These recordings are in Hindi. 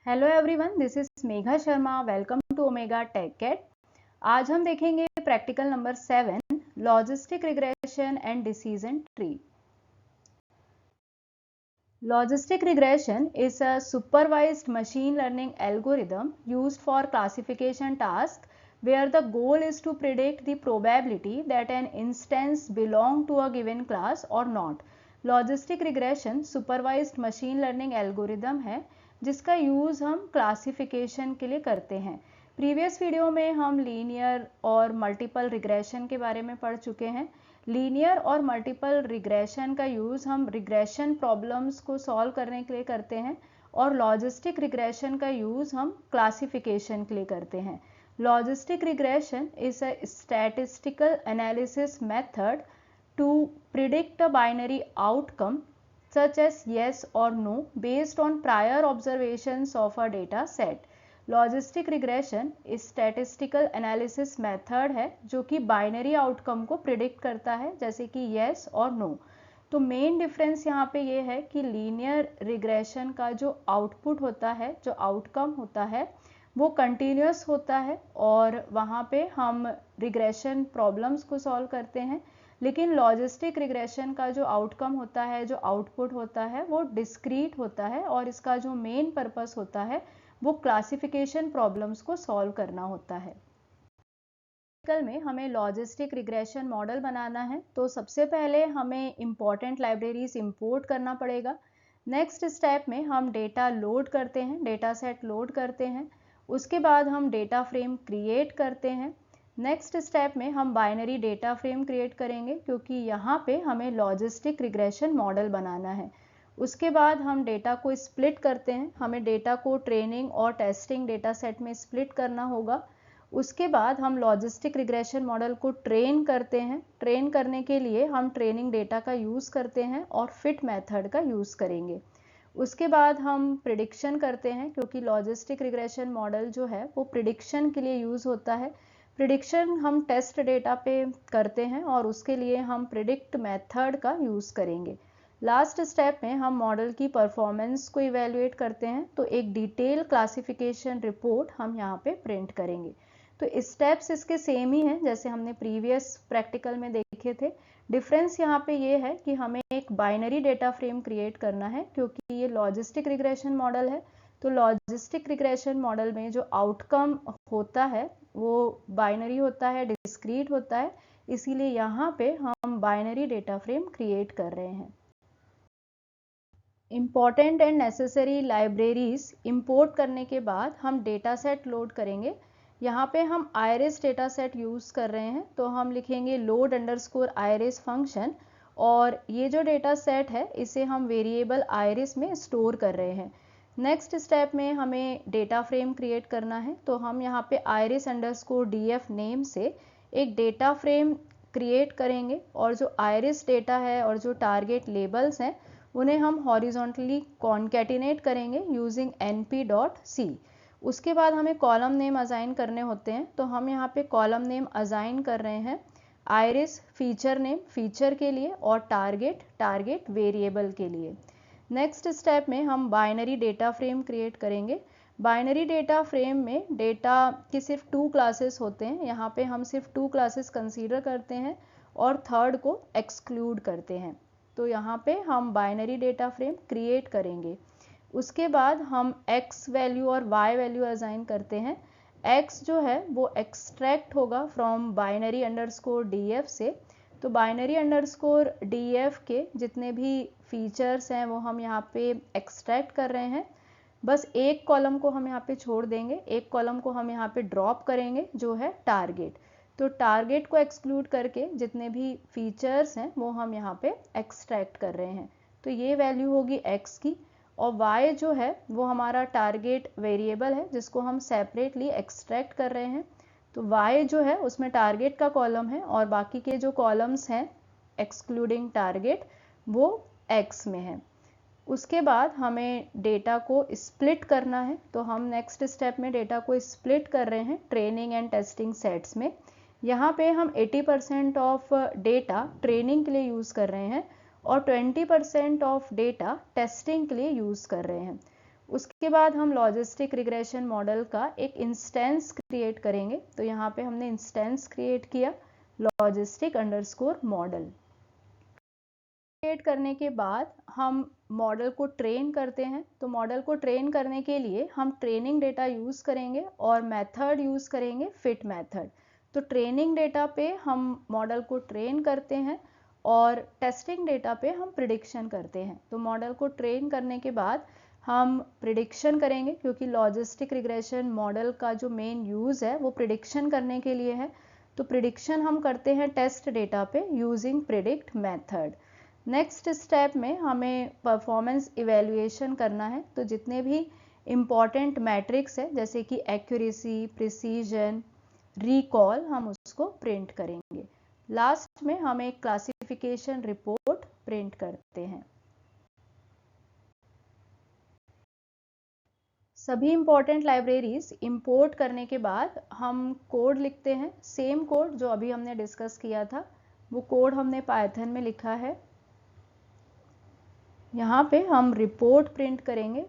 Hello everyone, this is Megha Sharma. Welcome to Omega Tech Cat. आज हम देखेंगे practical number 7, logistic regression and decision tree. Logistic regression is a supervised machine learning algorithm used for classification tasks where the goal is to predict the probability that an instance belong to a given class or not. Logistic regression supervised machine learning algorithm है जिसका यूज़ हम क्लासिफिकेशन के लिए करते हैं। प्रीवियस वीडियो में हम लीनियर और मल्टीपल रिग्रेशन के बारे में पढ़ चुके हैं। लीनियर और मल्टीपल रिग्रेशन का यूज़ हम रिग्रेशन प्रॉब्लम्स को सॉल्व करने के लिए करते हैं और लॉजिस्टिक रिग्रेशन का यूज़ हम क्लासिफिकेशन के लिए करते हैं। Logistic regression is a statistical analysis method to predict a binary outcome such as yes or no based on prior observations of a data set. Logistic regression इस स्टैटिस्टिकल एनालिसिस मेथड है जो कि बाइनरी आउटकम को प्रिडिक्ट करता है, जैसे कि येस और नो। तो मेन डिफरेंस यहाँ पे ये है कि लीनियर रिग्रेशन का जो आउटपुट होता है, जो आउटकम होता है, वो कंटिन्यूस होता है और वहाँ पे हम रिग्रेशन प्रॉब्लम्स को सॉल्व करते हैं। लेकिन लॉजिस्टिक रिग्रेशन का जो आउटकम होता है, जो आउटपुट होता है, वो डिस्क्रीट होता है और इसका जो मेन पर्पस होता है वो क्लासिफिकेशन प्रॉब्लम्स को सॉल्व करना होता है। प्रैक्टिकल में हमें लॉजिस्टिक रिग्रेशन मॉडल बनाना है तो सबसे पहले हमें इम्पॉर्टेंट लाइब्रेरीज इंपोर्ट करना पड़ेगा। नेक्स्ट स्टेप में हम डेटा लोड करते हैं, डेटा सेट लोड करते हैं। उसके बाद हम डेटा फ्रेम क्रिएट करते हैं। नेक्स्ट स्टेप में हम बाइनरी डेटा फ्रेम क्रिएट करेंगे क्योंकि यहाँ पे हमें लॉजिस्टिक रिग्रेशन मॉडल बनाना है। उसके बाद हम डेटा को स्प्लिट करते हैं, हमें डेटा को ट्रेनिंग और टेस्टिंग डेटा सेट में स्प्लिट करना होगा। उसके बाद हम लॉजिस्टिक रिग्रेशन मॉडल को ट्रेन करते हैं। ट्रेन करने के लिए हम ट्रेनिंग डेटा का यूज़ करते हैं और फिट मेथड का यूज़ करेंगे। उसके बाद हम प्रिडिक्शन करते हैं क्योंकि लॉजिस्टिक रिग्रेशन मॉडल जो है वो प्रिडिक्शन के लिए यूज़ होता है। प्रिडिक्शन हम टेस्ट डेटा पे करते हैं और उसके लिए हम प्रिडिक्ट मेथड का यूज़ करेंगे। लास्ट स्टेप में हम मॉडल की परफॉर्मेंस को इवेल्युएट करते हैं तो एक डिटेल क्लासिफिकेशन रिपोर्ट हम यहाँ पे प्रिंट करेंगे। तो स्टेप्स इसके सेम ही हैं जैसे हमने प्रीवियस प्रैक्टिकल में देखे थे। डिफरेंस यहाँ पे ये है कि हमें एक बाइनरी डेटा फ्रेम क्रिएट करना है क्योंकि ये लॉजिस्टिक रिग्रेशन मॉडल है। तो लॉजिस्टिक रिग्रेशन मॉडल में जो आउटकम होता है वो बाइनरी होता है, डिस्क्रीट होता है, इसीलिए यहाँ पे हम बाइनरी डेटा फ्रेम क्रिएट कर रहे हैं। Important and necessary libraries import करने के बाद हम डेटा सेट लोड करेंगे। यहाँ पे हम आयरिस डेटा सेट यूज़ कर रहे हैं तो हम लिखेंगे लोड अंडरस्कोर आयरिस फंक्शन और ये जो डेटा सेट है इसे हम वेरिएबल आयरिस में स्टोर कर रहे हैं। नेक्स्ट स्टेप में हमें डेटा फ्रेम क्रिएट करना है तो हम यहाँ पे आयरिस अंडरस्कोर डीएफ नेम से एक डेटा फ्रेम क्रिएट करेंगे और जो आयरिस डेटा है और जो टारगेट लेबल्स हैं उन्हें हम हॉरिजॉन्टली कॉन्कैटिनेट करेंगे यूजिंग np.c। उसके बाद हमें कॉलम नेम असाइन करने होते हैं तो हम यहाँ पे कॉलम नेम असाइन कर रहे हैं आयरिस फीचर नेम फीचर के लिए और टारगेट वेरिएबल के लिए। नेक्स्ट स्टेप में हम बाइनरी डेटा फ्रेम क्रिएट करेंगे। बाइनरी डेटा फ्रेम में डेटा की सिर्फ 2 क्लासेस होते हैं, यहाँ पे हम सिर्फ 2 क्लासेस कंसीडर करते हैं और थर्ड को एक्सक्लूड करते हैं। तो यहाँ पे हम बाइनरी डेटा फ्रेम क्रिएट करेंगे। उसके बाद हम x वैल्यू और y वैल्यू असाइन करते हैं। x जो है वो एक्सट्रैक्ट होगा फ्रॉम बाइनरी अंडरस्कोर df से। तो बाइनरी अंडरस्कोर df के जितने भी फीचर्स हैं वो हम यहाँ पे एक्सट्रैक्ट कर रहे हैं। बस एक कॉलम को हम यहाँ पे छोड़ देंगे, एक कॉलम को हम यहाँ पे ड्रॉप करेंगे जो है टारगेट। तो टारगेट को एक्सक्लूड करके जितने भी फीचर्स हैं वो हम यहाँ पे एक्सट्रैक्ट कर रहे हैं। तो ये वैल्यू होगी x की और y जो है वो हमारा टारगेट वेरिएबल है जिसको हम सेपरेटली एक्सट्रैक्ट कर रहे हैं। तो y जो है उसमें टारगेट का कॉलम है और बाकी के जो कॉलम्स हैं एक्सक्लूडिंग टारगेट वो x में है। उसके बाद हमें डेटा को स्प्लिट करना है तो हम नेक्स्ट स्टेप में डेटा को स्प्लिट कर रहे हैं ट्रेनिंग एंड टेस्टिंग सेट्स में। यहाँ पे हम 80% ऑफ डेटा ट्रेनिंग के लिए यूज़ कर रहे हैं और 20% ऑफ डेटा टेस्टिंग के लिए यूज़ कर रहे हैं। उसके बाद हम लॉजिस्टिक रिग्रेशन मॉडल का एक इंस्टेंस क्रिएट करेंगे। तो यहाँ पे हमने इंस्टेंस क्रिएट किया लॉजिस्टिक अंडरस्कोर मॉडल। क्रिएट करने के बाद हम मॉडल को ट्रेन करते हैं। तो मॉडल को ट्रेन करने के लिए हम ट्रेनिंग डेटा यूज़ करेंगे और मेथड यूज़ करेंगे फिट मेथड। तो ट्रेनिंग डेटा पे हम मॉडल को ट्रेन करते हैं और टेस्टिंग डेटा पे हम प्रिडिक्शन करते हैं। तो मॉडल को ट्रेन करने के बाद हम प्रिडिक्शन करेंगे, क्योंकि लॉजिस्टिक रिग्रेशन मॉडल का जो मेन यूज़ है वो प्रिडिक्शन करने के लिए है। तो प्रिडिक्शन हम करते हैं टेस्ट डेटा पे using predict method. Next step में हमें परफॉर्मेंस इवेल्युएशन करना है। तो जितने भी इम्पॉर्टेंट मैट्रिक्स है जैसे कि एक्यूरेसी, प्रिसीजन, रिकॉल, हम उसको प्रिंट करेंगे। लास्ट में हम एक क्लासिफिकेशन रिपोर्ट प्रिंट करते हैं। सभी इम्पॉर्टेंट लाइब्रेरीज इंपोर्ट करने के बाद हम कोड लिखते हैं। सेम कोड जो अभी हमने डिस्कस किया था वो कोड हमने पाइथन में लिखा है। यहाँ पे हम रिपोर्ट प्रिंट करेंगे।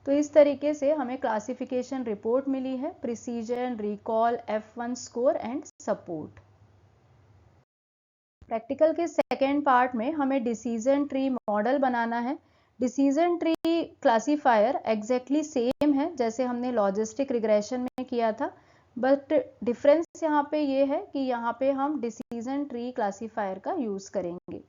तो इस तरीके से हमें क्लासिफिकेशन रिपोर्ट मिली है, precision, recall, F1 score and support. Practical के सेकेंड पार्ट में हमें डिसीजन ट्री मॉडल बनाना है। Decision tree classifier exactly same है जैसे हमने लॉजिस्टिक रिग्रेशन में किया था, बट डिफरेंस यहाँ पे ये है कि यहाँ पे हम डिसीजन ट्री क्लासीफायर का यूज करेंगे।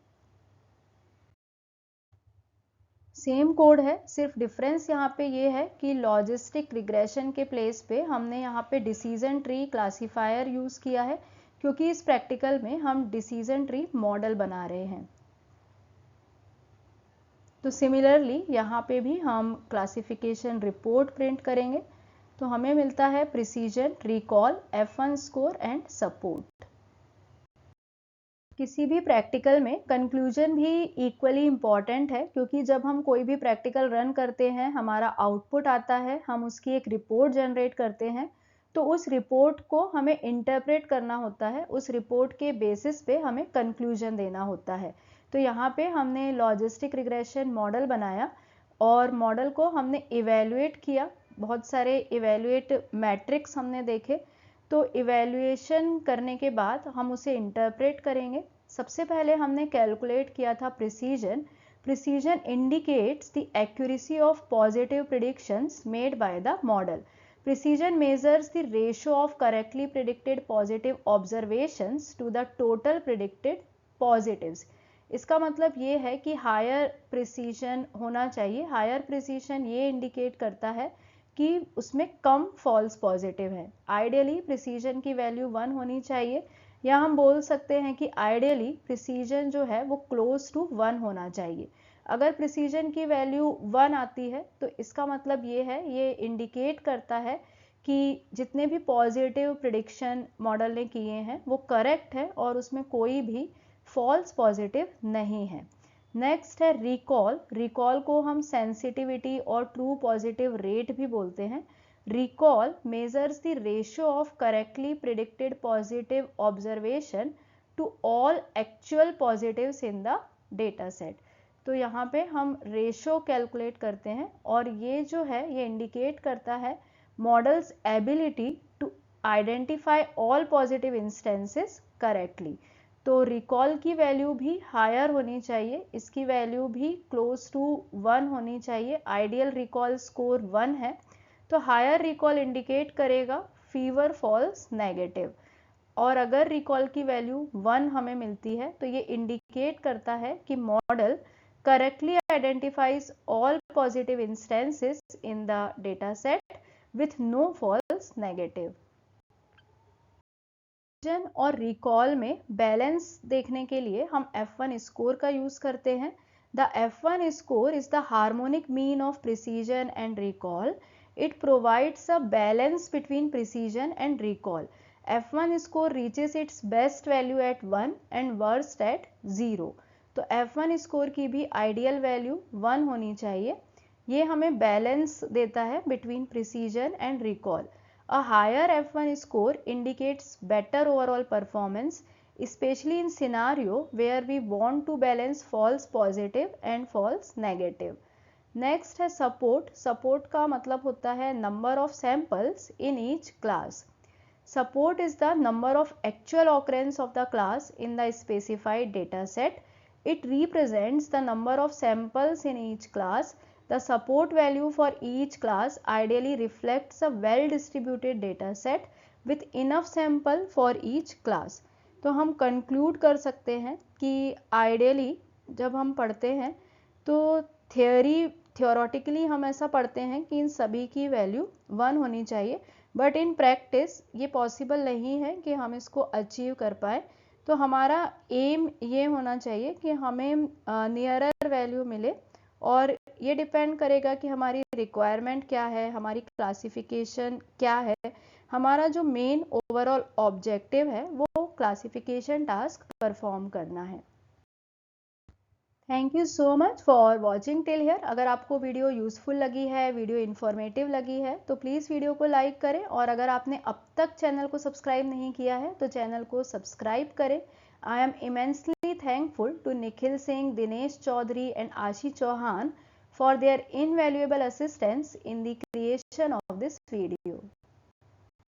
सेम कोड है, सिर्फ डिफरेंस यहाँ पे ये है कि लॉजिस्टिक रिग्रेशन के प्लेस पे हमने यहाँ पे डिसीजन ट्री क्लासीफायर यूज किया है, क्योंकि इस प्रैक्टिकल में हम डिसीजन ट्री मॉडल बना रहे हैं। तो सिमिलरली यहाँ पे भी हम क्लासिफिकेशन रिपोर्ट प्रिंट करेंगे। तो हमें मिलता है precision, recall, F1 score and support. किसी भी प्रैक्टिकल में कंक्लूजन भी इक्वली इम्पॉर्टेंट है, क्योंकि जब हम कोई भी प्रैक्टिकल रन करते हैं, हमारा आउटपुट आता है, हम उसकी एक रिपोर्ट जनरेट करते हैं, तो उस रिपोर्ट को हमें इंटरप्रेट करना होता है। उस रिपोर्ट के बेसिस पे हमें कंक्लूजन देना होता है। तो यहाँ पे हमने लॉजिस्टिक रिग्रेशन मॉडल बनाया और मॉडल को हमने इवेल्युएट किया। बहुत सारे इवेल्युएट मैट्रिक्स हमने देखे। तो इवेल्युएशन करने के बाद हम उसे इंटरप्रेट करेंगे। सबसे पहले हमने कैलकुलेट किया था precision. Precision indicates the accuracy of positive predictions made by the model. Precision measures the ratio of correctly predicted positive observations to the total predicted positives. इसका मतलब ये है कि हायर प्रिसीजन होना चाहिए। हायर प्रिसीजन ये इंडिकेट करता है कि उसमें कम फॉल्स पॉजिटिव है। आइडियली प्रिसीजन की वैल्यू 1 होनी चाहिए, या हम बोल सकते हैं कि आइडियली प्रिसीजन जो है वो क्लोज टू 1 होना चाहिए। अगर प्रिसीजन की वैल्यू 1 आती है तो इसका मतलब ये है, ये इंडिकेट करता है कि जितने भी पॉजिटिव प्रिडिक्शन मॉडल ने किए हैं वो करेक्ट है और उसमें कोई भी फॉल्स पॉजिटिव नहीं है। नेक्स्ट है रिकॉल। रिकॉल को हम सेंसिटिविटी और ट्रू पॉजिटिव रेट भी बोलते हैं। Recall measures the ratio of correctly predicted positive observation to all actual positives in the data set. तो यहाँ पे हम रेशो कैलकुलेट करते हैं और ये जो है ये इंडिकेट करता है model's ability to identify all positive instances correctly. तो रिकॉल की वैल्यू भी हायर होनी चाहिए, इसकी वैल्यू भी क्लोज टू 1 होनी चाहिए। आइडियल रिकॉल स्कोर 1 है, तो हायर रिकॉल इंडिकेट करेगा फीवर फॉल्स नेगेटिव। और अगर रिकॉल की वैल्यू 1 हमें मिलती है तो ये इंडिकेट करता है कि model correctly identifies all positive instances in the data set with no false negative. Precision और रिकॉल में बैलेंस देखने के लिए हम F1 स्कोर का यूज करते हैं। The F1 score is the harmonic mean of precision and recall. It provides a balance between precision and recall. F1 score reaches its best value at 1 and worst at 0. तो F1 स्कोर की भी आइडियल वैल्यू 1 होनी चाहिए। ये हमें बैलेंस देता है between precision and recall. A higher F1 score indicates better overall performance especially in scenario where we want to balance false positive and false negative. Next है सपोर्ट. सपोर्ट का मतलब होता है number of samples in each class. Support is the number of actual occurrence of the class in the specified data set. It represents the number of samples in each class. The support value for each class ideally reflects a well distributed data set with enough sample for each class. तो हम conclude कर सकते हैं कि ideally जब हम पढ़ते हैं तो theoretically हम ऐसा पढ़ते हैं कि इन सभी की वैल्यू 1 होनी चाहिए, बट इन प्रैक्टिस ये पॉसिबल नहीं है कि हम इसको अचीव कर पाए. तो हमारा एम ये होना चाहिए कि हमें नियरर वैल्यू मिले, और ये डिपेंड करेगा कि हमारी रिक्वायरमेंट क्या है, हमारी क्लासिफिकेशन क्या है. हमारा जो मेन ओवरऑल ऑब्जेक्टिव है वो क्लासिफिकेशन टास्क परफॉर्म करना है. Thank you so much for watching till here. अगर आपको वीडियो यूज़फुल लगी है, वीडियो इन्फॉर्मेटिव लगी है, तो प्लीज़ वीडियो को लाइक करें, और अगर आपने अब तक चैनल को सब्सक्राइब नहीं किया है तो चैनल को सब्सक्राइब करें. I am immensely thankful to Nikhil Singh, Dinesh Chaudhary and Ashi Chauhan for their invaluable assistance in the creation of this video.